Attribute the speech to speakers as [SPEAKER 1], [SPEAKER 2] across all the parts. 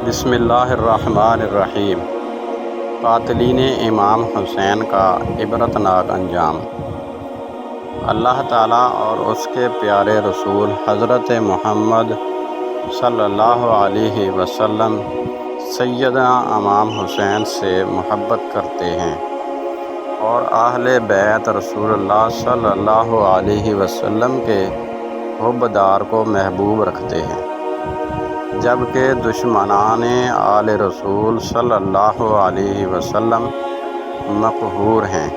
[SPEAKER 1] بسم اللہ الرحمن الرحیم۔ قاتلین امام حسین کا عبرتناک انجام۔ اللہ تعالیٰ اور اس کے پیارے رسول حضرت محمد صلی اللہ علیہ وسلم سیدنا امام حسین سے محبت کرتے ہیں اور اہل بیت رسول اللہ صلی اللہ علیہ وسلم کے حبدار کو محبوب رکھتے ہیں، جبکہ دشمنان آل رسول صلی اللہ علیہ وسلم مقہور ہیں۔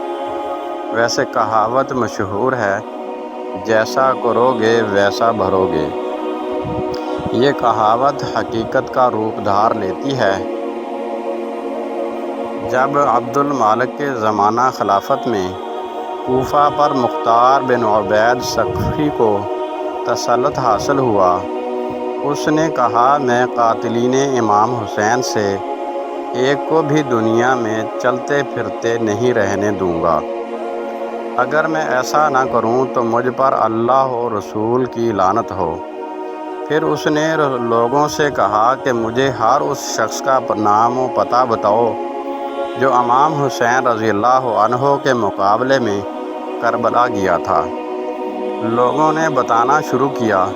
[SPEAKER 1] ویسے کہاوت مشہور ہے، جیسا کرو گے ویسا بھرو گے۔ یہ کہاوت حقیقت کا روپ دھار لیتی ہے۔ جب عبد المالک کے زمانہ خلافت میں کوفہ پر مختار بن عبید ثقفی کو تسلط حاصل ہوا، اس نے کہا، میں قاتلین امام حسین سے ایک کو بھی دنیا میں چلتے پھرتے نہیں رہنے دوں گا۔ اگر میں ایسا نہ کروں تو مجھ پر اللہ و رسول کی لعنت ہو۔ پھر اس نے لوگوں سے کہا کہ مجھے ہر اس شخص کا نام و پتہ بتاؤ جو امام حسین رضی اللہ عنہ کے مقابلے میں کربلا گیا تھا۔ لوگوں نے بتانا شروع کیا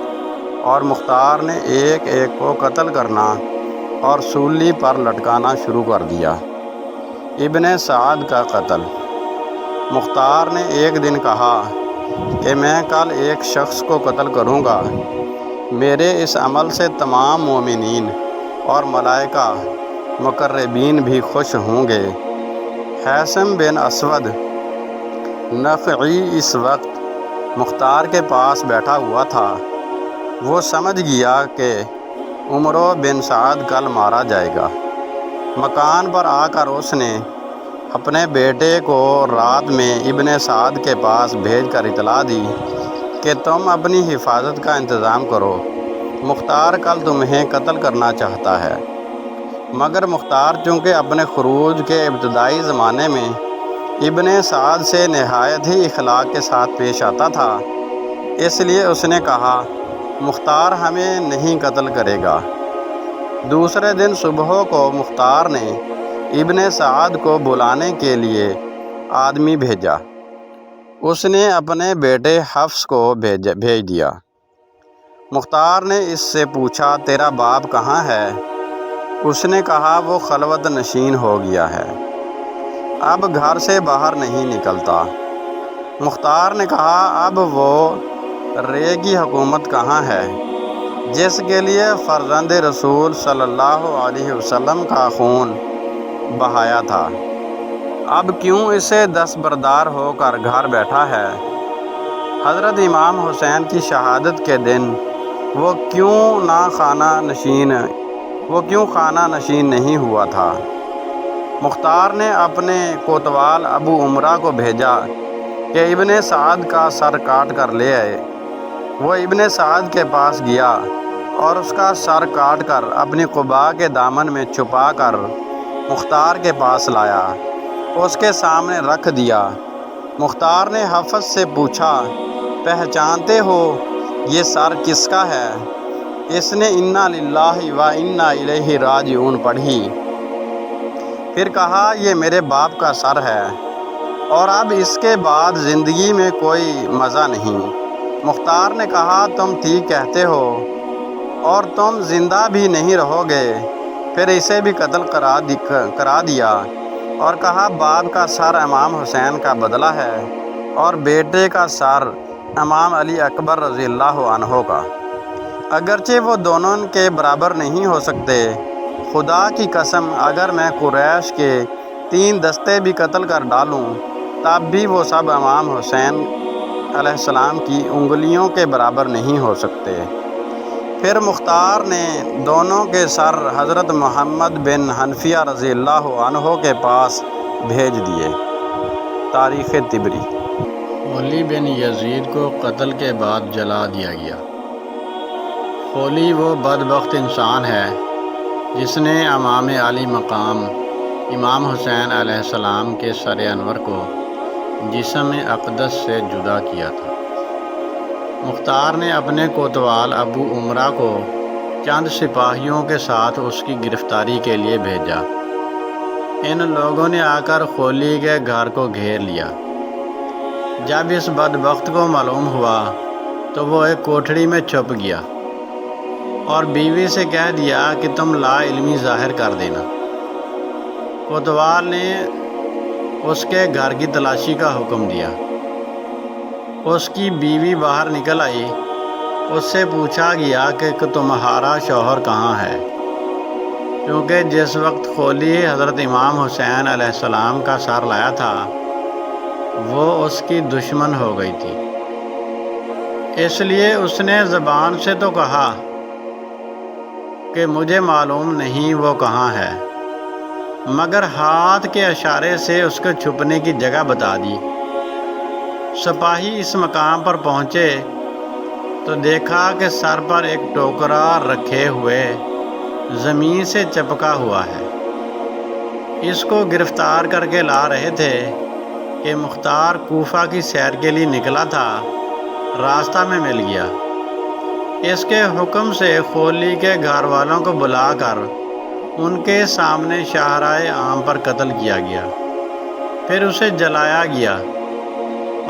[SPEAKER 1] اور مختار نے ایک ایک کو قتل کرنا اور سولی پر لٹکانا شروع کر دیا۔ ابن سعد کا قتل۔ مختار نے ایک دن کہا کہ میں کل ایک شخص کو قتل کروں گا، میرے اس عمل سے تمام مومنین اور ملائکہ مقربین بھی خوش ہوں گے۔ حیثم بن اسود نخعی اس وقت مختار کے پاس بیٹھا ہوا تھا۔ وہ سمجھ گیا کہ عمرو بن سعد کل مارا جائے گا۔ مکان پر آ کر اس نے اپنے بیٹے کو رات میں ابن سعد کے پاس بھیج کر اطلاع دی کہ تم اپنی حفاظت کا انتظام کرو، مختار کل تمہیں قتل کرنا چاہتا ہے۔ مگر مختار چونکہ اپنے خروج کے ابتدائی زمانے میں ابن سعد سے نہایت ہی اخلاق کے ساتھ پیش آتا تھا، اس لیے اس نے کہا، مختار ہمیں نہیں قتل کرے گا۔ دوسرے دن صبح کو مختار نے ابن سعد کو بلانے کے لیے آدمی بھیجا۔ اس نے اپنے بیٹے حفص کو بھیج دیا۔ مختار نے اس سے پوچھا، تیرا باپ کہاں ہے؟ اس نے کہا، وہ خلوت نشین ہو گیا ہے، اب گھر سے باہر نہیں نکلتا۔ مختار نے کہا، اب وہ رے کی حکومت کہاں ہے جس کے لیے فرزند رسول صلی اللہ علیہ وسلم کا خون بہایا تھا؟ اب کیوں اسے دستبردار ہو کر گھر بیٹھا ہے؟ حضرت امام حسین کی شہادت کے دن وہ کیوں خانہ نشین نہیں ہوا تھا؟ مختار نے اپنے کوتوال ابو عمرہ کو بھیجا کہ ابن سعد کا سر کاٹ کر لے آئے۔ وہ ابن سعد کے پاس گیا اور اس کا سر کاٹ کر اپنی قبا کے دامن میں چھپا کر مختار کے پاس لایا، اس کے سامنے رکھ دیا۔ مختار نے حفص سے پوچھا، پہچانتے ہو یہ سر کس کا ہے؟ اس نے انا للہ و انا الیہ راجعون پڑھی۔ پھر کہا، یہ میرے باپ کا سر ہے اور اب اس کے بعد زندگی میں کوئی مزہ نہیں۔ مختار نے کہا، تم ٹھیک کہتے ہو اور تم زندہ بھی نہیں رہو گے۔ پھر اسے بھی قتل کرا دیا اور کہا، باپ کا سر امام حسین کا بدلہ ہے اور بیٹے کا سر امام علی اکبر رضی اللہ عنہ کا، اگرچہ وہ دونوں کے برابر نہیں ہو سکتے۔ خدا کی قسم، اگر میں قریش کے 3 دستے بھی قتل کر ڈالوں تب بھی وہ سب امام حسین علیہ السلام کی انگلیوں کے برابر نہیں ہو سکتے۔ پھر مختار نے دونوں کے سر حضرت محمد بن حنفیہ رضی اللہ عنہ کے پاس بھیج دیے۔ تاریخ طبری۔ خولی بن یزید کو قتل کے بعد جلا دیا گیا۔ خولی وہ بدبخت انسان ہے جس نے امام علی مقام امام حسین علیہ السلام کے سر انور کو جسم اقدس سے جدا کیا تھا۔ مختار نے اپنے کوتوال ابو عمرہ کو چند سپاہیوں کے ساتھ اس کی گرفتاری کے لیے بھیجا۔ ان لوگوں نے آ کر خولی کے گھر کو گھیر لیا۔ جب اس بدبخت کو معلوم ہوا تو وہ ایک کوٹھڑی میں چھپ گیا اور بیوی سے کہہ دیا کہ تم لا علمی ظاہر کر دینا۔ کوتوال نے اس کے گھر کی تلاشی کا حکم دیا۔ اس کی بیوی باہر نکل آئی۔ اس سے پوچھا گیا کہ تمہارا شوہر کہاں ہے، کیونکہ جس وقت خولی حضرت امام حسین علیہ السلام کا سر لایا تھا وہ اس کی دشمن ہو گئی تھی، اس لیے اس نے زبان سے تو کہا کہ مجھے معلوم نہیں وہ کہاں ہے، مگر ہاتھ کے اشارے سے اس کے چھپنے کی جگہ بتا دی۔ سپاہی اس مقام پر پہنچے تو دیکھا کہ سر پر ایک ٹوکرا رکھے ہوئے زمین سے چپکا ہوا ہے۔ اس کو گرفتار کر کے لا رہے تھے کہ مختار کوفہ کی سیر کے لیے نکلا تھا، راستہ میں مل گیا۔ اس کے حکم سے خولی کے گھر والوں کو بلا کر ان کے سامنے شاہراہ عام پر قتل کیا گیا، پھر اسے جلایا گیا،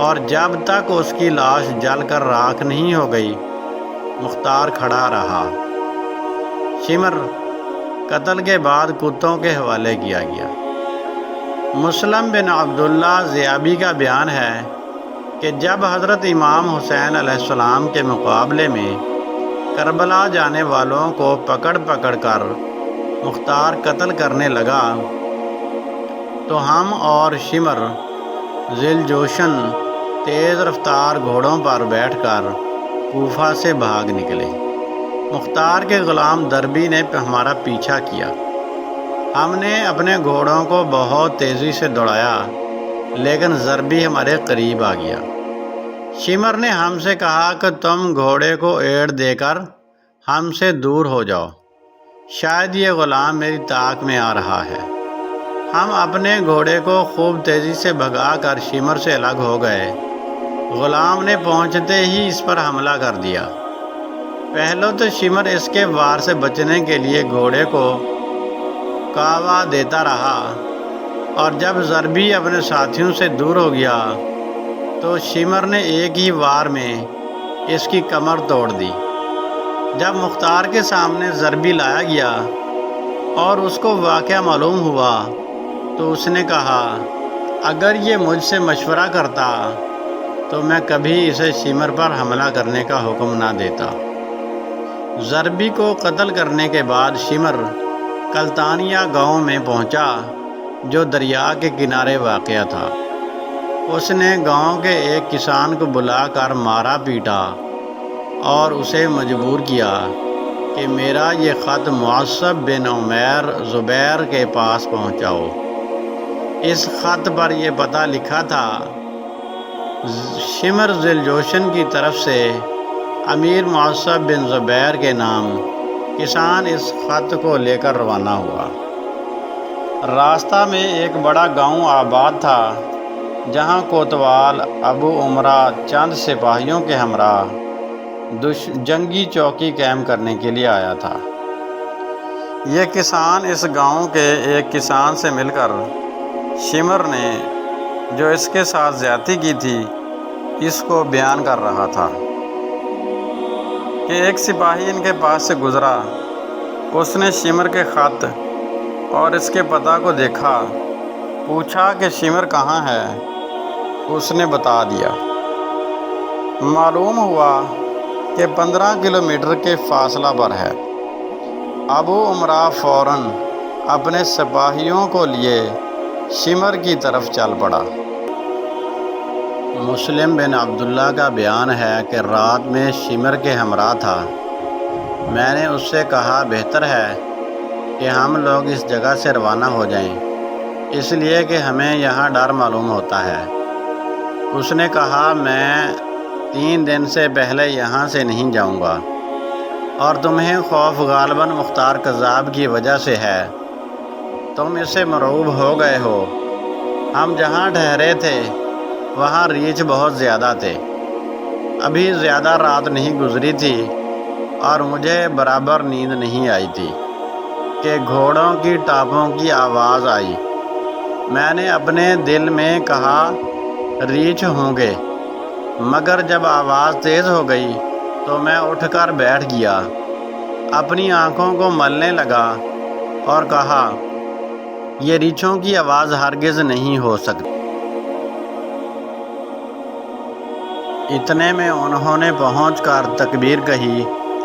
[SPEAKER 1] اور جب تک اس کی لاش جل کر راکھ نہیں ہو گئی مختار کھڑا رہا۔ شمر قتل کے بعد کتوں کے حوالے کیا گیا۔ مسلم بن عبداللہ زیابی کا بیان ہے کہ جب حضرت امام حسین علیہ السلام کے مقابلے میں کربلا جانے والوں کو پکڑ پکڑ کر مختار قتل کرنے لگا تو ہم اور شمر ذیل جوشن تیز رفتار گھوڑوں پر بیٹھ کر کوفہ سے بھاگ نکلے۔ مختار کے غلام دربی نے ہمارا پیچھا کیا۔ ہم نے اپنے گھوڑوں کو بہت تیزی سے دوڑایا، لیکن ضربی ہمارے قریب آ گیا۔ شمر نے ہم سے کہا کہ تم گھوڑے کو ایڑ دے کر ہم سے دور ہو جاؤ، شاید یہ غلام میری طاق میں آ رہا ہے۔ ہم اپنے گھوڑے کو خوب تیزی سے بھگا کر شمر سے الگ ہو گئے۔ غلام نے پہنچتے ہی اس پر حملہ کر دیا۔ پہلے تو شمر اس کے وار سے بچنے کے لیے گھوڑے کو کاوا دیتا رہا، اور جب ضربی اپنے ساتھیوں سے دور ہو گیا تو شمر نے ایک ہی وار میں اس کی کمر توڑ دی۔ جب مختار کے سامنے ضربی لایا گیا اور اس کو واقعہ معلوم ہوا تو اس نے کہا اگر یہ مجھ سے مشورہ کرتا تو میں کبھی اسے شمر پر حملہ کرنے کا حکم نہ دیتا۔ ضربی کو قتل کرنے کے بعد شمر کلتانیہ گاؤں میں پہنچا جو دریا کے کنارے واقع تھا۔ اس نے گاؤں کے ایک کسان کو بلا کر مارا پیٹا اور اسے مجبور کیا کہ میرا یہ خط معصب بن عمیر زبیر کے پاس پہنچاؤ۔ اس خط پر یہ پتہ لکھا تھا شمر ذیل جوشن کی طرف سے امیر معصب بن زبیر کے نام۔ کسان اس خط کو لے کر روانہ ہوا۔ راستہ میں ایک بڑا گاؤں آباد تھا جہاں کوتوال ابو عمرہ چند سپاہیوں کے ہمراہ جنگی چوکی قائم کرنے کے لیے آیا تھا۔ یہ کسان اس گاؤں کے ایک کسان سے مل کر شمر نے جو اس کے ساتھ زیادتی کی تھی اس کو بیان کر رہا تھا کہ ایک سپاہی ان کے پاس سے گزرا۔ اس نے شمر کے خط اور اس کے پتہ کو دیکھا، پوچھا کہ شمر کہاں ہے۔ اس نے بتا دیا۔ معلوم ہوا کہ 15 کلومیٹر کے فاصلہ پر ہے۔ ابو عمرہ فوراً اپنے سپاہیوں کو لیے شمر کی طرف چل پڑا۔ مسلم بن عبداللہ کا بیان ہے کہ رات میں شمر کے ہمراہ تھا۔ میں نے اس سے کہا بہتر ہے کہ ہم لوگ اس جگہ سے روانہ ہو جائیں، اس لیے کہ ہمیں یہاں ڈر معلوم ہوتا ہے۔ اس نے کہا میں 3 دن سے پہلے یہاں سے نہیں جاؤں گا، اور تمہیں خوف غالباً مختار کذاب کی وجہ سے ہے۔ تم اس سے مرعوب ہو گئے ہو۔ ہم جہاں ٹھہرے تھے وہاں ریچھ بہت زیادہ تھے۔ ابھی زیادہ رات نہیں گزری تھی اور مجھے برابر نیند نہیں آئی تھی کہ گھوڑوں کی ٹاپوں کی آواز آئی۔ میں نے اپنے دل میں کہا ریچھ ہوں گے، مگر جب آواز تیز ہو گئی تو میں اٹھ کر بیٹھ گیا، اپنی آنکھوں کو ملنے لگا اور کہا یہ ریچھوں کی آواز ہرگز نہیں ہو سکتی۔ اتنے میں انہوں نے پہنچ کر تکبیر کہی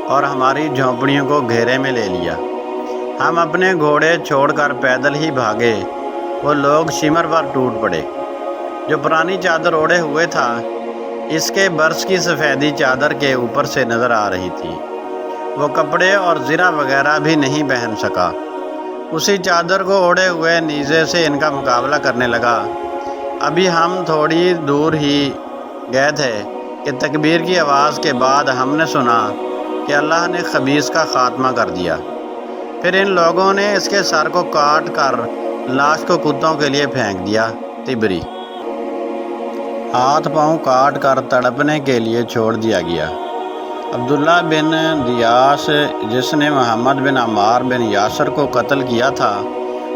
[SPEAKER 1] اور ہماری جھونپڑیوں کو گھیرے میں لے لیا۔ ہم اپنے گھوڑے چھوڑ کر پیدل ہی بھاگے۔ وہ لوگ شمر پر ٹوٹ پڑے جو پرانی چادر اوڑھے ہوئے تھا، اس کے برس کی سفیدی چادر کے اوپر سے نظر آ رہی تھی۔ وہ کپڑے اور زرہ وغیرہ بھی نہیں پہن سکا، اسی چادر کو اوڑھے ہوئے نیزے سے ان کا مقابلہ کرنے لگا۔ ابھی ہم تھوڑی دور ہی گئے تھے کہ تکبیر کی آواز کے بعد ہم نے سنا کہ اللہ نے خبیث کا خاتمہ کر دیا۔ پھر ان لوگوں نے اس کے سر کو کاٹ کر لاش کو کتوں کے لیے پھینک دیا۔ تبری۔ ہاتھ پاؤں کاٹ کر تڑپنے کے لیے چھوڑ دیا گیا۔ عبداللہ بن دیاس جس نے محمد بن عمار بن یاسر کو قتل کیا تھا،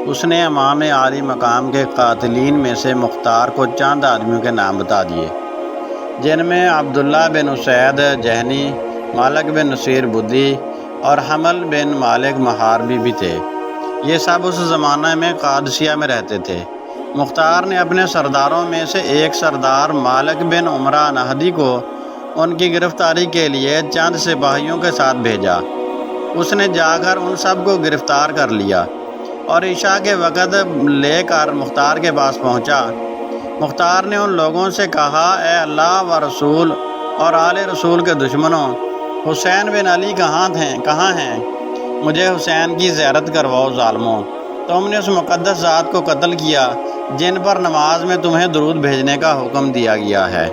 [SPEAKER 1] اس نے امام عالی مقام کے قاتلین میں سے مختار کو چند آدمیوں کے نام بتا دیے، جن میں عبداللہ بن اسید جہنی، مالک بن نصیر بدی اور حمل بن مالک محاربی بھی تھے۔ یہ سب اس زمانے میں قادسیہ میں رہتے تھے۔ مختار نے اپنے سرداروں میں سے ایک سردار مالک بن عمرہ نہدی کو ان کی گرفتاری کے لیے چند سپاہیوں کے ساتھ بھیجا۔ اس نے جا کر ان سب کو گرفتار کر لیا اور عشاء کے وقت لے کر مختار کے پاس پہنچا۔ مختار نے ان لوگوں سے کہا اے اللہ و رسول اور آل رسول کے دشمنوں، حسین بن علی کہاں ہیں؟ مجھے حسین کی زیارت کرواؤ ظالموں۔ تم نے اس مقدس ذات کو قتل کیا جن پر نماز میں تمہیں درود بھیجنے کا حکم دیا گیا ہے۔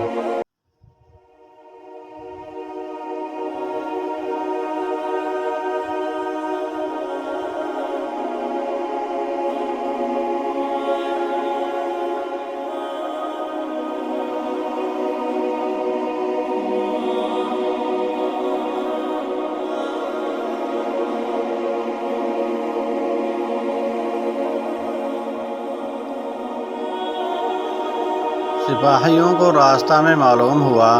[SPEAKER 1] سپاہیوں کو راستہ میں معلوم ہوا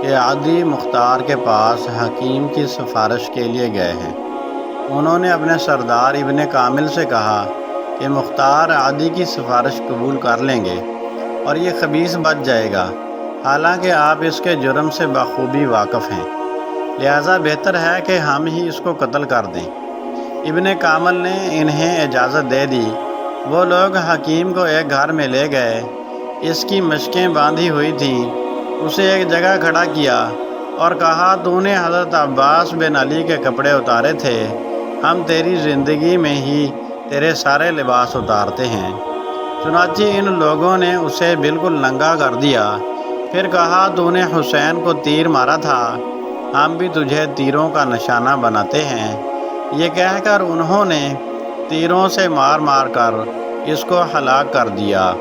[SPEAKER 1] کہ عادی مختار کے پاس حکیم کی سفارش کے لیے گئے ہیں۔ انہوں نے اپنے سردار ابن کامل سے کہا کہ مختار عادی کی سفارش قبول کر لیں گے اور یہ خبیث بچ جائے گا، حالانکہ آپ اس کے جرم سے بخوبی واقف ہیں، لہٰذا بہتر ہے کہ ہم ہی اس کو قتل کر دیں۔ ابن کامل نے انہیں اجازت دے دی۔ وہ لوگ حکیم کو ایک گھر میں لے گئے، اس کی مشقیں باندھی ہوئی تھیں، اسے ایک جگہ کھڑا کیا اور کہا تو نے حضرت عباس بن علی کے کپڑے اتارے تھے، ہم تیری زندگی میں ہی تیرے سارے لباس اتارتے ہیں۔ چنانچہ ان لوگوں نے اسے بالکل ننگا کر دیا۔ پھر کہا تو نے حسین کو تیر مارا تھا، ہم بھی تجھے تیروں کا نشانہ بناتے ہیں۔ یہ کہہ کر انہوں نے تیروں سے مار مار کر اس کو ہلاک کر دیا۔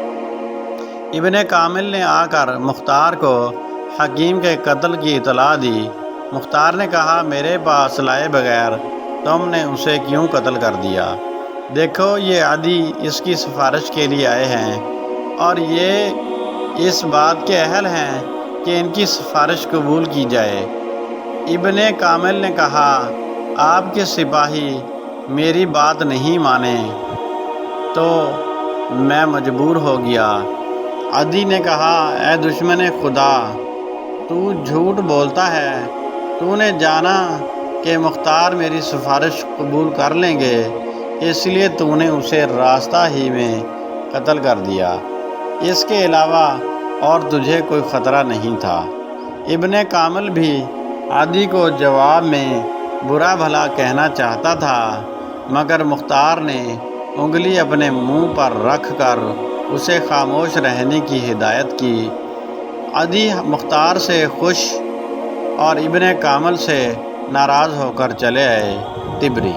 [SPEAKER 1] ابن کامل نے آ کر مختار کو حکیم کے قتل کی اطلاع دی۔ مختار نے کہا میرے پاس لائے بغیر تم نے اسے کیوں قتل کر دیا؟ دیکھو یہ عادی اس کی سفارش کے لیے آئے ہیں اور یہ اس بات کے اہل ہیں کہ ان کی سفارش قبول کی جائے۔ ابن کامل نے کہا آپ کے سپاہی میری بات نہیں مانے تو میں مجبور ہو گیا۔ عدی نے کہا اے دشمن خدا، تو جھوٹ بولتا ہے، تو نے جانا کہ مختار میری سفارش قبول کر لیں گے، اس لیے تو نے اسے راستہ ہی میں قتل کر دیا، اس کے علاوہ اور تجھے کوئی خطرہ نہیں تھا۔ ابن کامل بھی عدی کو جواب میں برا بھلا کہنا چاہتا تھا، مگر مختار نے انگلی اپنے منہ پر رکھ کر اسے خاموش رہنے کی ہدایت کی۔ عدی مختار سے خوش اور ابن کامل سے ناراض ہو کر چلے آئے۔ تبری۔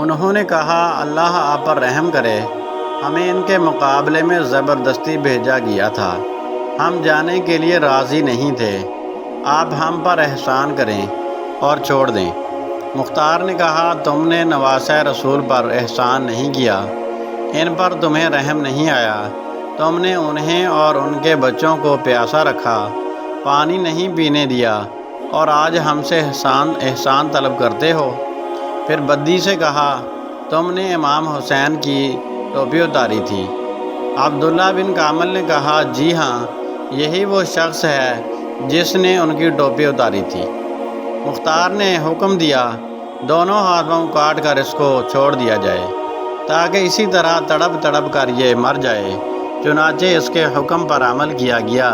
[SPEAKER 1] انہوں نے کہا اللہ آپ پر رحم کرے، ہمیں ان کے مقابلے میں زبردستی بھیجا گیا تھا، ہم جانے کے لیے راضی نہیں تھے، آپ ہم پر احسان کریں اور چھوڑ دیں۔ مختار نے کہا تم نے نواسۂ رسول پر احسان نہیں کیا، ان پر تمہیں رحم نہیں آیا، تم نے انہیں اور ان کے بچوں کو پیاسا رکھا، پانی نہیں پینے دیا، اور آج ہم سے احسان طلب کرتے ہو۔ پھر بدی سے کہا تم نے امام حسین کی ٹوپی اتاری تھی۔ عبداللہ بن کامل نے کہا جی ہاں، یہی وہ شخص ہے جس نے ان کی ٹوپی اتاری تھی۔ مختار نے حکم دیا دونوں ہاتھوں کاٹ کر اس کو چھوڑ دیا جائے تاکہ اسی طرح تڑپ تڑپ کر یہ مر جائے۔ چنانچہ اس کے حکم پر عمل کیا گیا،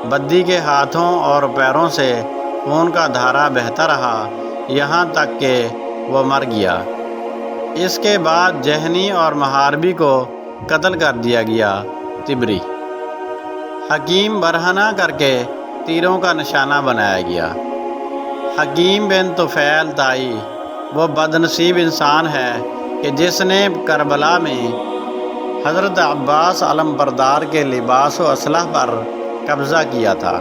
[SPEAKER 1] بدی کے ہاتھوں اور پیروں سے خون کا دھارا بہتا رہا یہاں تک کہ وہ مر گیا۔ اس کے بعد جہنی اور محاربی کو قتل کر دیا گیا۔ تبری حکیم برہنہ کر کے تیروں کا نشانہ بنایا گیا۔ حکیم بن طفیل طائی وہ بدنصیب انسان ہے کہ جس نے کربلا میں حضرت عباس علمبردار کے لباس و اسلحہ پر قبضہ کیا تھا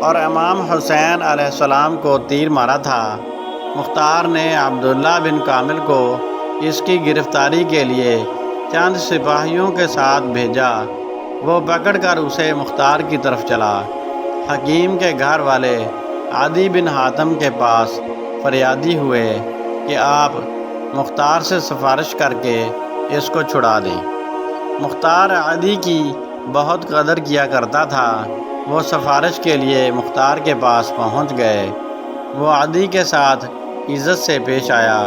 [SPEAKER 1] اور امام حسین علیہ السلام کو تیر مارا تھا۔ مختار نے عبداللہ بن کامل کو اس کی گرفتاری کے لیے چند سپاہیوں کے ساتھ بھیجا، وہ پکڑ کر اسے مختار کی طرف چلا۔ حکیم کے گھر والے عدی بن حاتم کے پاس فریادی ہوئے کہ آپ مختار سے سفارش کر کے اس کو چھڑا دیں۔ مختار عدی کی بہت قدر کیا کرتا تھا، وہ سفارش کے لیے مختار کے پاس پہنچ گئے۔ وہ عدی کے ساتھ عزت سے پیش آیا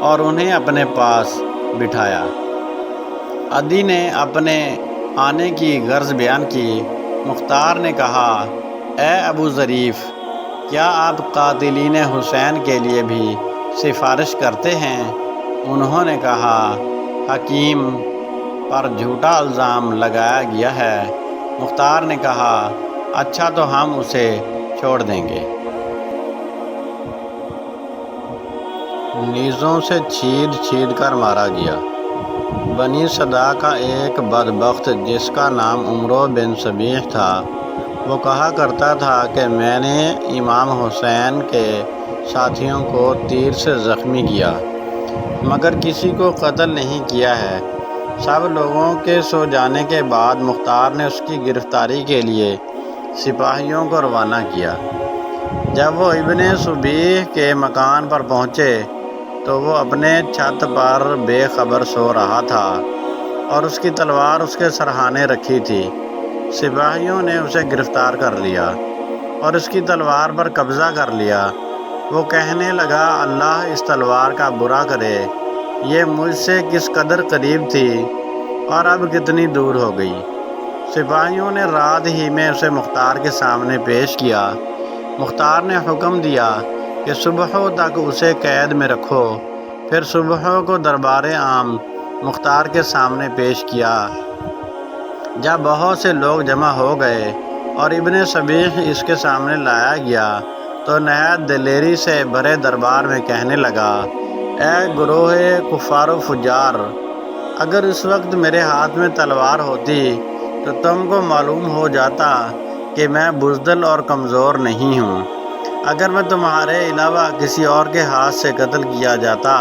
[SPEAKER 1] اور انہیں اپنے پاس بٹھایا۔ عدی نے اپنے آنے کی غرض بیان کی۔ مختار نے کہا اے ابو ظریف، کیا آپ قاتلین حسین کے لیے بھی سفارش کرتے ہیں؟ انہوں نے کہا حکیم پر جھوٹا الزام لگایا گیا ہے۔ مختار نے کہا اچھا تو ہم اسے چھوڑ دیں گے۔ نیزوں سے چھید چھید کر مارا گیا۔ بنی صدا کا ایک بدبخت جس کا نام عمرو بن صبیح تھا، وہ کہا کرتا تھا کہ میں نے امام حسین کے ساتھیوں کو تیر سے زخمی کیا مگر کسی کو قتل نہیں کیا ہے۔ سب لوگوں کے سو جانے کے بعد مختار نے اس کی گرفتاری کے لیے سپاہیوں کو روانہ کیا۔ جب وہ ابن صبیح کے مکان پر پہنچے تو وہ اپنے چھت پر بے خبر سو رہا تھا اور اس کی تلوار اس کے سرہانے رکھی تھی۔ سپاہیوں نے اسے گرفتار کر لیا اور اس کی تلوار پر قبضہ کر لیا۔ وہ کہنے لگا اللہ اس تلوار کا برا کرے، یہ مجھ سے کس قدر قریب تھی اور اب کتنی دور ہو گئی۔ سپاہیوں نے رات ہی میں اسے مختار کے سامنے پیش کیا۔ مختار نے حکم دیا کہ صبح تک اسے قید میں رکھو۔ پھر صبح کو دربار عام مختار کے سامنے پیش کیا۔ جب بہت سے لوگ جمع ہو گئے اور ابن صبیح اس کے سامنے لایا گیا تو نہایت دلیری سے بڑے دربار میں کہنے لگا اے گروہ کفار و فجار، اگر اس وقت میرے ہاتھ میں تلوار ہوتی تو تم کو معلوم ہو جاتا کہ میں بزدل اور کمزور نہیں ہوں۔ اگر میں تمہارے علاوہ کسی اور کے ہاتھ سے قتل کیا جاتا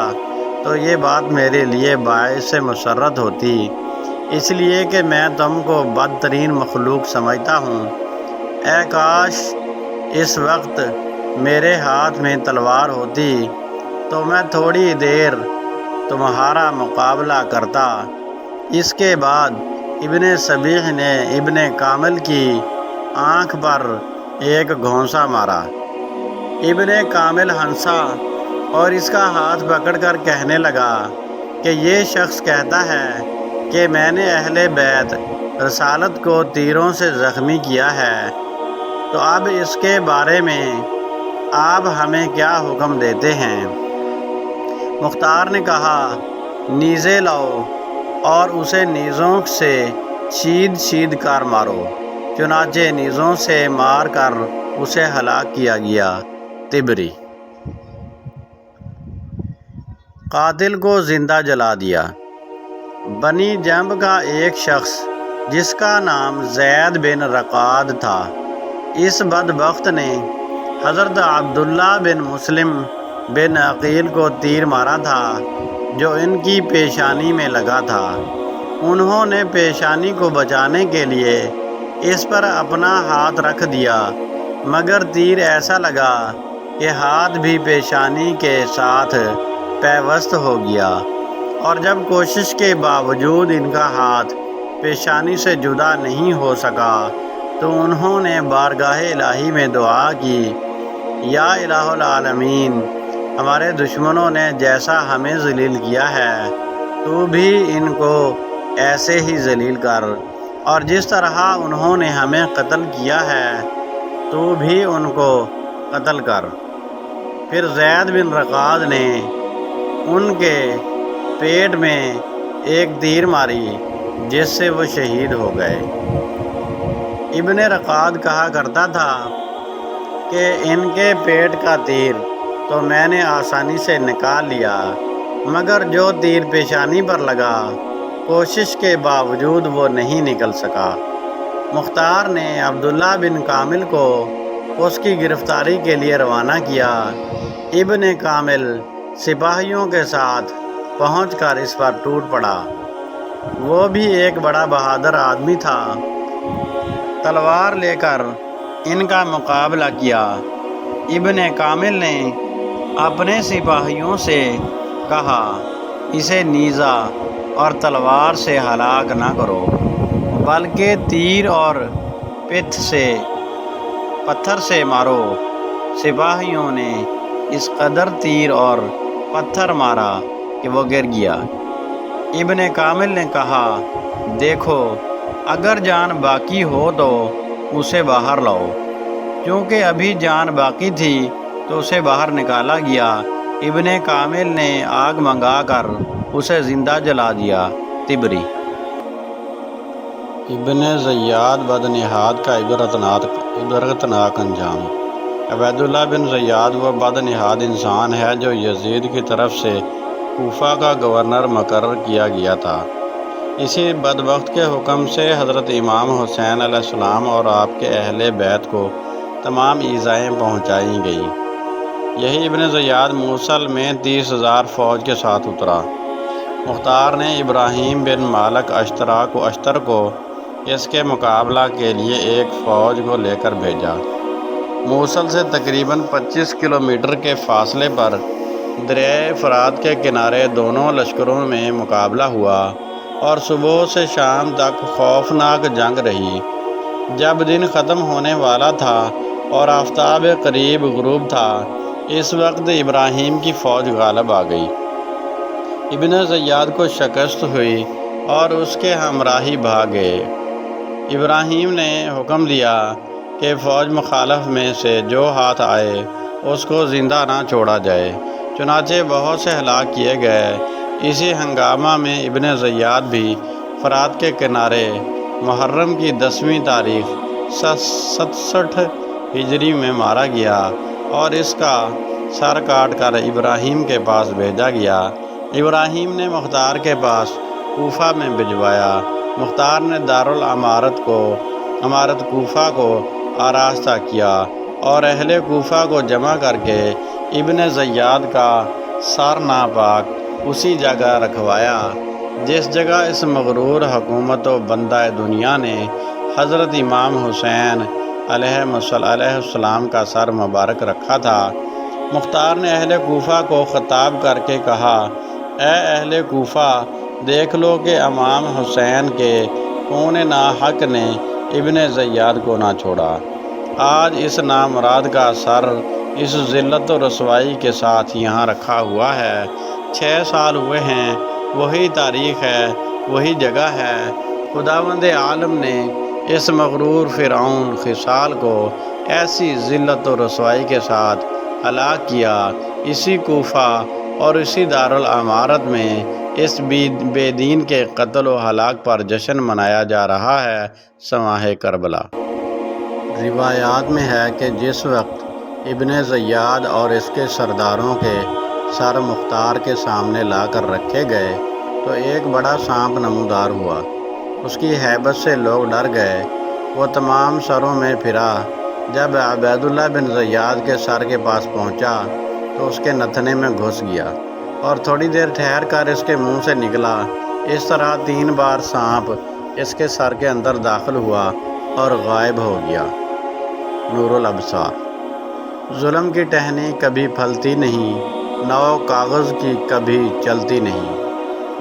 [SPEAKER 1] تو یہ بات میرے لیے باعث مسرت ہوتی، اس لیے کہ میں تم کو بدترین مخلوق سمجھتا ہوں۔ اے کاش اس وقت میرے ہاتھ میں تلوار ہوتی تو میں تھوڑی دیر تمہارا مقابلہ کرتا۔ اس کے بعد ابن صبیح نے ابن کامل کی آنکھ پر ایک گھونسا مارا۔ ابن کامل ہنسا اور اس کا ہاتھ پکڑ کر کہنے لگا کہ یہ شخص کہتا ہے کہ میں نے اہل بیت رسالت کو تیروں سے زخمی کیا ہے، تو اب اس کے بارے میں آپ ہمیں کیا حکم دیتے ہیں؟ مختار نے کہا نیزے لاؤ اور اسے نیزوں سے چھید چھید کر مارو۔ چنانچہ نیزوں سے مار کر اسے ہلاک کیا گیا۔ تبری قاتل کو زندہ جلا دیا۔ بنی جنب کا ایک شخص جس کا نام زید بن رقاد تھا، اس بدبخت نے حضرت عبداللہ بن مسلم بن عقیل کو تیر مارا تھا جو ان کی پیشانی میں لگا تھا۔ انہوں نے پیشانی کو بچانے کے لیے اس پر اپنا ہاتھ رکھ دیا، مگر تیر ایسا لگا کہ ہاتھ بھی پیشانی کے ساتھ پیوست ہو گیا، اور جب کوشش کے باوجود ان کا ہاتھ پیشانی سے جدا نہیں ہو سکا تو انہوں نے بارگاہ الہی میں دعا کی، یا الہ العالمین، ہمارے دشمنوں نے جیسا ہمیں ذلیل کیا ہے تو بھی ان کو ایسے ہی ذلیل کر، اور جس طرح انہوں نے ہمیں قتل کیا ہے تو بھی ان کو قتل کر۔ پھر زید بن رقاد نے ان کے پیٹ میں ایک تیر ماری جس سے وہ شہید ہو گئے۔ ابن رقاد کہا کرتا تھا کہ ان کے پیٹ کا تیر تو میں نے آسانی سے نکال لیا، مگر جو تیر پیشانی پر لگا کوشش کے باوجود وہ نہیں نکل سکا۔ مختار نے عبداللہ بن کامل کو اس کی گرفتاری کے لیے روانہ کیا۔ ابن کامل سپاہیوں کے ساتھ پہنچ کر اس پر ٹوٹ پڑا۔ وہ بھی ایک بڑا بہادر آدمی تھا، تلوار لے کر ان کا مقابلہ کیا۔ ابن کامل نے اپنے سپاہیوں سے کہا، اسے نیزہ اور تلوار سے ہلاک نہ کرو، بلکہ تیر اور پتھر سے مارو۔ سپاہیوں نے اس قدر تیر اور پتھر مارا کہ وہ گر گیا۔ ابن کامل نے کہا، دیکھو، اگر جان باقی ہو تو اسے باہر لاؤ۔ کیونکہ ابھی جان باقی تھی تو اسے باہر نکالا گیا۔ ابن کامل نے آگ منگا کر اسے زندہ جلا دیا۔ طبری۔ ابن زیاد بدنہاد کا عبرتناک انجام۔ عبیداللہ بن زیاد وہ بدنہاد انسان ہے جو یزید کی طرف سے کوفہ کا گورنر مقرر کیا گیا تھا۔ اسی بدبخت کے حکم سے حضرت امام حسین علیہ السلام اور آپ کے اہل بیت کو تمام ایذائیں پہنچائی گئیں۔ یہی ابن زیاد موصل میں 30,000 فوج کے ساتھ اترا۔ مختار نے ابراہیم بن مالک اشتر کو اس کے مقابلہ کے لیے ایک فوج کو لے کر بھیجا۔ موصل سے تقریباً 25 کلومیٹر کے فاصلے پر دریائے فرات کے کنارے دونوں لشکروں میں مقابلہ ہوا اور صبح سے شام تک خوفناک جنگ رہی۔ جب دن ختم ہونے والا تھا اور آفتاب قریب غروب تھا، اس وقت ابراہیم کی فوج غالب آ گئی۔ ابن زیاد کو شکست ہوئی اور اس کے ہمراہی بھاگ گئے۔ ابراہیم نے حکم دیا کہ فوج مخالف میں سے جو ہاتھ آئے اس کو زندہ نہ چھوڑا جائے۔ چنانچہ بہت سے ہلاک کیے گئے۔ اسی ہنگامہ میں ابن زیاد بھی فرات کے کنارے محرم کی 10ویں تاریخ 67 ہجری میں مارا گیا اور اس کا سر کاٹ کر ابراہیم کے پاس بھیجا گیا۔ ابراہیم نے مختار کے پاس کوفہ میں بھجوایا۔ مختار نے دارالامارت کوفہ کو آراستہ کیا اور اہل کوفہ کو جمع کر کے ابن زیاد کا سر ناپاک اسی جگہ رکھوایا جس جگہ اس مغرور حکومت و بندہ دنیا نے حضرت امام حسین علیہ السلام کا سر مبارک رکھا تھا۔ مختار نے اہل کوفہ کو خطاب کر کے کہا، اے اہل کوفہ، دیکھ لو کہ امام حسین کے کون ناحق نے ابن زیاد کو نہ چھوڑا۔ آج اس نامراد کا سر اس ذلت و رسوائی کے ساتھ یہاں رکھا ہوا ہے۔ 6 سال ہوئے ہیں، وہی تاریخ ہے، وہی جگہ ہے۔ خداوند عالم نے اس مغرور فرعون خصال کو ایسی ذلت و رسوائی کے ساتھ ہلاک کیا۔ اسی کوفہ اور اسی دارالامارت میں اس بے دین کے قتل و ہلاک پر جشن منایا جا رہا ہے، سماح کربلا۔ روایات میں ہے کہ جس وقت ابن زیاد اور اس کے سرداروں کے سر مختار کے سامنے لا کر رکھے گئے تو ایک بڑا سانپ نمودار ہوا۔ اس کی ہیبت سے لوگ ڈر گئے۔ وہ تمام سروں میں پھرا۔ جب عبیداللہ بن زیاد کے سر کے پاس پہنچا تو اس کے نتھنے میں گھس گیا اور تھوڑی دیر ٹھہر کر اس کے منہ سے نکلا۔ اس طرح 3 بار سانپ اس کے سر کے اندر داخل ہوا اور غائب ہو گیا۔ نور الابصار۔ ظلم کی ٹہنی کبھی پھلتی نہیں، نو کاغذ کی کبھی چلتی نہیں۔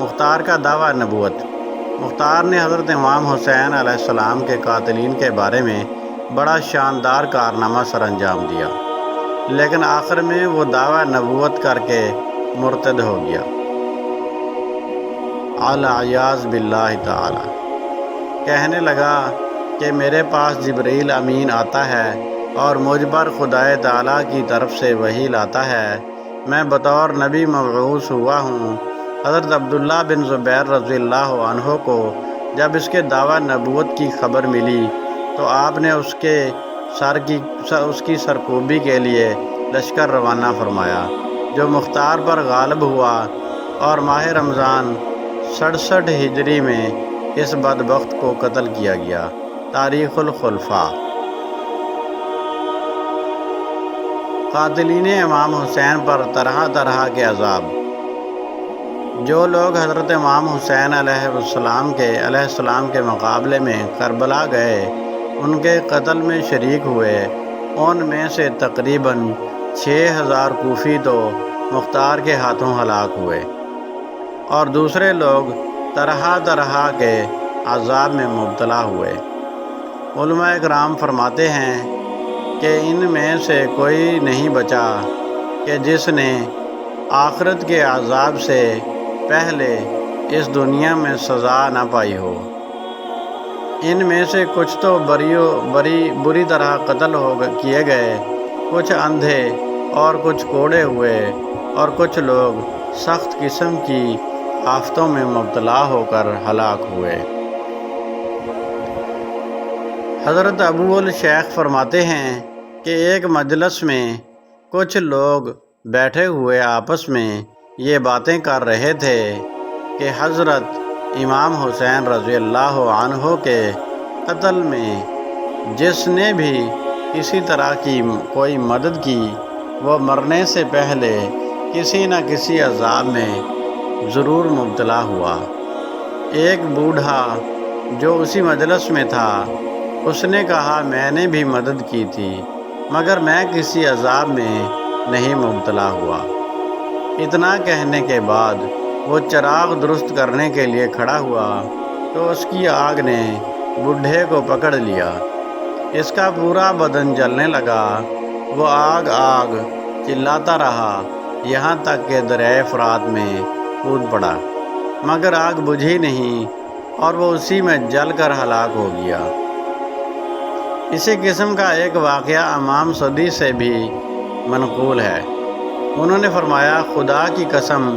[SPEAKER 1] مختار کا دعویٰ نبوت۔ مختار نے حضرت امام حسین علیہ السلام کے قاتلین کے بارے میں بڑا شاندار کارنامہ سر انجام دیا، لیکن آخر میں وہ دعویٰ نبوت کر کے مرتد ہو گیا۔ العیاذ باللہ تعالی۔ کہنے لگا کہ میرے پاس جبرائیل امین آتا ہے اور مجھ پر خدائے تعالیٰ کی طرف سے وحی لاتا ہے۔ میں بطور نبی مبعوث ہوا ہوں۔ حضرت عبداللہ بن زبیر رضی اللہ عنہ کو جب اس کے دعویٰ نبوت کی خبر ملی تو آپ نے اس کی سرکوبی کے لیے لشکر روانہ فرمایا، جو مختار پر غالب ہوا اور ماہ رمضان 67 ہجری میں اس بدبخت کو قتل کیا گیا۔ تاریخ الخلفاء۔ قاتلین امام حسین پر طرح طرح کے عذاب۔ جو لوگ حضرت امام حسین علیہ السلام کے مقابلے میں کربلا گئے، ان کے قتل میں شریک ہوئے، ان میں سے تقریباً 6000 کوفی تو مختار کے ہاتھوں ہلاک ہوئے، اور دوسرے لوگ طرح طرح کے عذاب میں مبتلا ہوئے۔ علماء اکرام فرماتے ہیں کہ ان میں سے کوئی نہیں بچا کہ جس نے آخرت کے عذاب سے پہلے اس دنیا میں سزا نہ پائی ہو۔ ان میں سے کچھ تو بری طرح قتل کیے گئے، کچھ اندھے اور کچھ کوڑے ہوئے، اور کچھ لوگ سخت قسم کی آفتوں میں مبتلا ہو کر ہلاک ہوئے۔ حضرت ابو الشیخ فرماتے ہیں کہ ایک مجلس میں کچھ لوگ بیٹھے ہوئے آپس میں یہ باتیں کر رہے تھے کہ حضرت امام حسین رضی اللہ عنہ کے قتل میں جس نے بھی کسی طرح کی کوئی مدد کی، وہ مرنے سے پہلے کسی نہ کسی عذاب میں ضرور مبتلا ہوا۔ ایک بوڑھا جو اسی مجلس میں تھا، اس نے کہا میں نے بھی مدد کی تھی، مگر میں کسی عذاب میں نہیں مبتلا ہوا۔ اتنا کہنے کے بعد وہ چراغ درست کرنے کے لیے کھڑا ہوا تو اس کی آگ نے بوڑھے کو پکڑ لیا۔ اس کا پورا بدن جلنے لگا۔ وہ آگ آگ چلاتا رہا یہاں تک کہ دریائے فرات میں کود پڑا، مگر آگ بجھی نہیں اور وہ اسی میں جل کر ہلاک ہو گیا۔ اسی قسم کا ایک واقعہ امام صدی سے بھی منقول ہے۔ انہوں نے فرمایا خدا کی قسم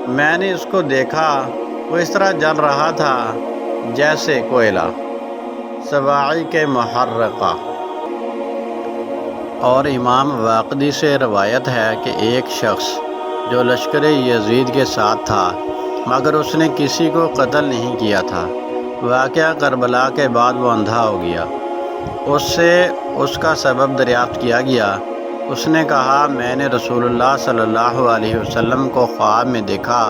[SPEAKER 1] میں نے اس کو دیکھا، وہ اس طرح جل رہا تھا جیسے کوئلہ۔ صواعق محرقہ۔ اور امام واقدی سے روایت ہے کہ ایک شخص جو لشکر یزید کے ساتھ تھا مگر اس نے کسی کو قتل نہیں کیا تھا، واقعہ کربلا کے بعد وہ اندھا ہو گیا۔ اس سے اس کا سبب دریافت کیا گیا۔ اس نے کہا میں نے رسول اللہ صلی اللہ علیہ وسلم کو خواب میں دیکھا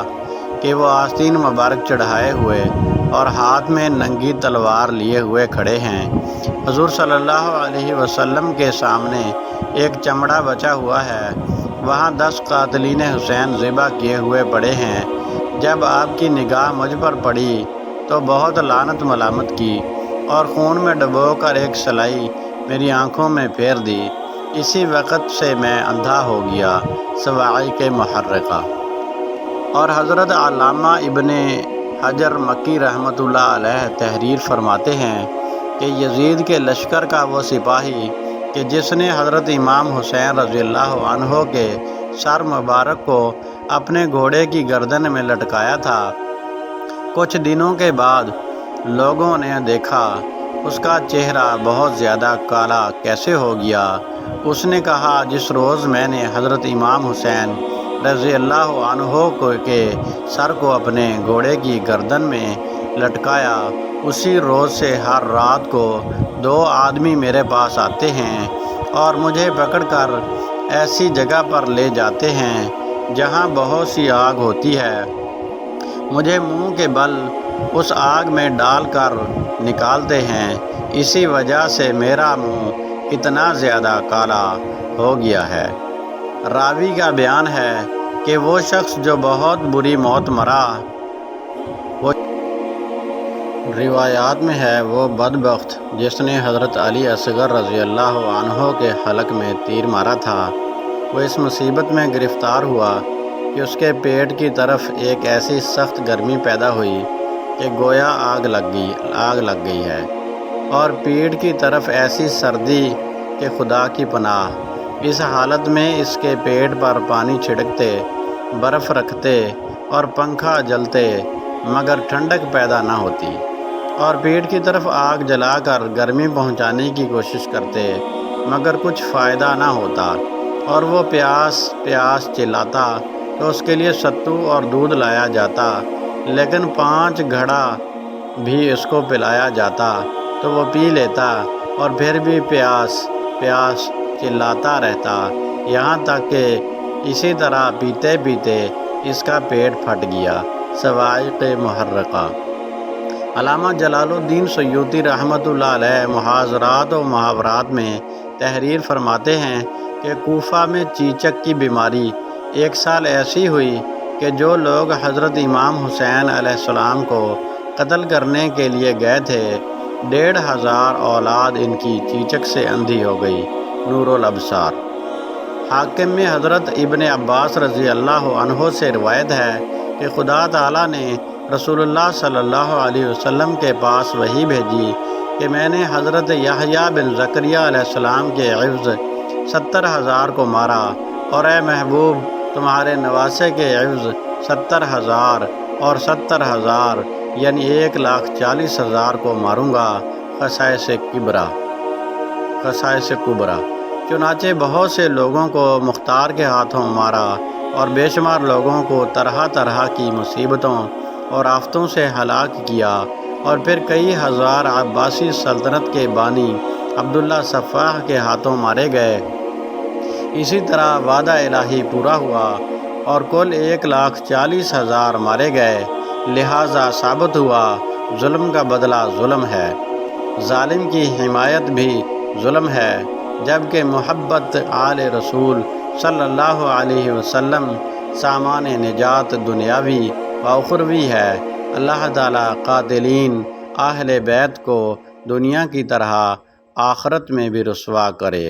[SPEAKER 1] کہ وہ آستین مبارک چڑھائے ہوئے اور ہاتھ میں ننگی تلوار لیے ہوئے کھڑے ہیں۔ حضور صلی اللہ علیہ وسلم کے سامنے ایک چمڑا بچا ہوا ہے، وہاں 10 قاتلین حسین ذبح کیے ہوئے پڑے ہیں۔ جب آپ کی نگاہ مجھ پر پڑی تو بہت لعنت ملامت کی اور خون میں ڈبو کر ایک سلائی میری آنکھوں میں پھیر دی، اسی وقت سے میں اندھا ہو گیا۔ صواعق محرقہ۔ اور حضرت علامہ ابن حجر مکی رحمۃ اللہ علیہ تحریر فرماتے ہیں کہ یزید کے لشکر کا وہ سپاہی کہ جس نے حضرت امام حسین رضی اللہ عنہ کے سر مبارک کو اپنے گھوڑے کی گردن میں لٹکایا تھا، کچھ دنوں کے بعد لوگوں نے دیکھا اس کا چہرہ بہت زیادہ کالا کیسے ہو گیا۔ اس نے کہا جس روز میں نے حضرت امام حسین رضی اللہ عنہ کے سر کو اپنے گھوڑے کی گردن میں لٹکایا۔ اسی روز سے ہر رات کو 2 آدمی میرے پاس آتے ہیں اور مجھے پکڑ کر ایسی جگہ پر لے جاتے ہیں جہاں بہت سی آگ ہوتی ہے۔ مجھے منہ کے بل اس آگ میں ڈال کر نکالتے ہیں۔ اسی وجہ سے میرا منہ اتنا زیادہ کالا ہو گیا ہے۔ راوی کا بیان ہے کہ وہ شخص جو بہت بری موت مرا، وہ روایات میں ہے وہ بدبخت جس نے حضرت علی اصغر رضی اللہ عنہ کے حلق میں تیر مارا تھا، وہ اس مصیبت میں گرفتار ہوا کہ اس کے پیٹ کی طرف ایک ایسی سخت گرمی پیدا ہوئی کہ گویا آگ لگ گئی ہے، اور پیٹ کی طرف ایسی سردی کہ خدا کی پناہ۔ اس حالت میں اس کے پیٹ پر پانی چھڑکتے، برف رکھتے اور پنکھا جلتے مگر ٹھنڈک پیدا نہ ہوتی، اور پیٹ کی طرف آگ جلا کر گرمی پہنچانے کی کوشش کرتے مگر کچھ فائدہ نہ ہوتا، اور وہ پیاس پیاس چلاتا تو اس کے لیے ستو اور دودھ لایا جاتا، لیکن 5 گھڑا بھی اس کو پلایا جاتا تو وہ پی لیتا، اور پھر بھی پیاس پیاس چلاتا رہتا، یہاں تک کہ اسی طرح پیتے پیتے اس کا پیٹ پھٹ گیا۔ صواعق محرقہ۔ علامہ جلال الدین سیوطی رحمۃ اللہ علیہ محاضرات و محاورات میں تحریر فرماتے ہیں کہ کوفہ میں چیچک کی بیماری ایک سال ایسی ہوئی کہ جو لوگ حضرت امام حسین علیہ السلام کو قتل کرنے کے لیے گئے تھے، 1500 اولاد ان کی چیچک سے اندھی ہو گئی۔ نور الابصار۔ حاکم میں حضرت ابن عباس رضی اللہ عنہ سے روایت ہے کہ خدا تعالیٰ نے رسول اللہ صلی اللہ علیہ وسلم کے پاس وحی بھیجی کہ میں نے حضرت یحییٰ بن زکریا علیہ السلام کے عوض 70,000 کو مارا، اور اے محبوب تمہارے نواسے کے عوض 70,000 اور 70,000 یعنی 1,40,000 کو ماروں گا۔ خصائص کبریٰ۔ چنانچہ بہت سے لوگوں کو مختار کے ہاتھوں مارا اور بے شمار لوگوں کو طرح طرح کی مصیبتوں اور آفتوں سے ہلاک کیا، اور پھر کئی ہزار عباسی سلطنت کے بانی عبداللہ سفاح کے ہاتھوں مارے گئے۔ اسی طرح وعدہ الہی پورا ہوا اور کل 1,40,000 مارے گئے۔ لہٰذا ثابت ہوا ظلم کا بدلہ ظلم ہے، ظالم کی حمایت بھی ظلم ہے، جبکہ محبت آل رسول صلی اللہ علیہ وسلم سامان نجات دنیاوی و اخروی ہے۔ اللہ تعالیٰ قاتلین اہل بیت کو دنیا کی طرح آخرت میں بھی رسوا کرے۔